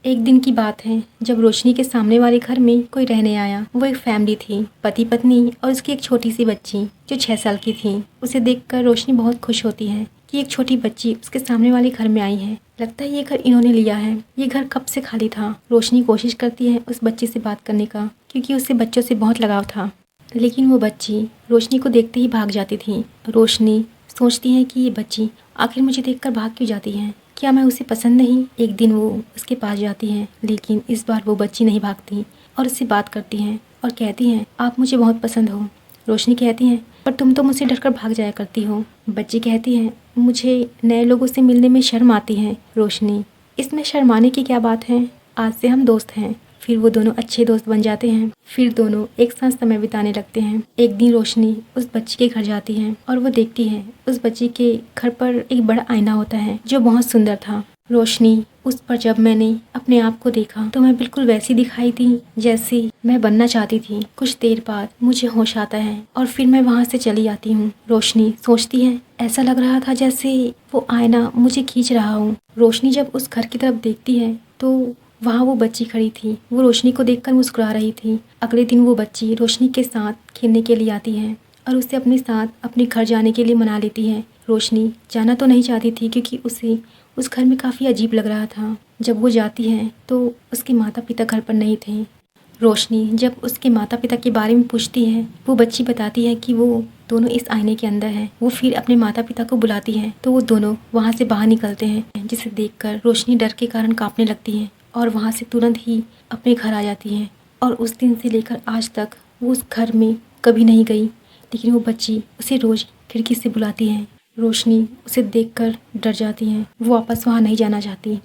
एक दिन की बात है जब रोशनी के सामने वाले घर में कोई रहने आया। वो एक फैमिली थी, पति पत्नी और उसकी एक छोटी सी बच्ची जो 6 साल की थी। उसे देखकर रोशनी बहुत खुश होती है कि एक छोटी बच्ची उसके सामने वाले घर में आई है। लगता है ये घर इन्होंने लिया है। ये घर कब से खाली था। रोशनी कोशिश करती है उस बच्ची से बात करने का, क्योंकि उससे बच्चों से बहुत लगाव था। लेकिन वो बच्ची रोशनी को देखते ही भाग जाती थी। रोशनी सोचती है कि ये बच्ची आखिर मुझे देखकर भाग क्यों जाती है। क्या मैं उसे पसंद नहीं। एक दिन वो उसके पास जाती है, लेकिन इस बार वो बच्ची नहीं भागती और उससे बात करती है और कहती है, आप मुझे बहुत पसंद हो। रोशनी कहती है, पर तुम तो मुझसे डरकर भाग जाया करती हो। बच्ची कहती है, मुझे नए लोगों से मिलने में शर्म आती है। रोशनी, इसमें शर्माने की क्या बात है, आज से हम दोस्त हैं। फिर वो दोनों अच्छे दोस्त बन जाते हैं। फिर दोनों एक साथ समय बिताने लगते हैं। एक दिन रोशनी उस बच्ची के घर जाती है और वो देखती है उस बच्ची के घर पर एक बड़ा आईना होता है जो बहुत सुंदर था। रोशनी, उस पर जब मैंने अपने आप को देखा तो मैं बिल्कुल वैसी दिखाई दी जैसी मैं बनना चाहती थी। कुछ देर बाद मुझे होश आता है और फिर मैं वहाँ से चली आती हूँ। रोशनी सोचती है, ऐसा लग रहा था जैसे वो आईना मुझे खींच रहा हो। रोशनी जब उस घर की तरफ देखती है तो वहाँ वो बच्ची खड़ी थी। वो रोशनी को देखकर मुस्कुरा रही थी। अगले दिन वो बच्ची रोशनी के साथ खेलने के लिए आती है और उसे अपने साथ अपने घर जाने के लिए मना लेती है। रोशनी जाना तो नहीं चाहती थी, क्योंकि उसे उस घर में काफ़ी अजीब लग रहा था। जब वो जाती है तो उसके माता पिता घर पर नहीं थे। रोशनी जब उसके माता पिता के बारे में पूछती है, वो बच्ची बताती है कि वो दोनों इस आईने के अंदर है। वो फिर अपने माता पिता को बुलाती है तो वो दोनों वहाँ से बाहर निकलते हैं, जिसे देखकर रोशनी डर के कारण कांपने लगती है और वहाँ से तुरंत ही अपने घर आ जाती है। और उस दिन से लेकर आज तक वो उस घर में कभी नहीं गई, लेकिन वो बच्ची उसे रोज खिड़की से बुलाती है। रोशनी उसे देखकर डर जाती है। वो वापस वहाँ नहीं जाना चाहती।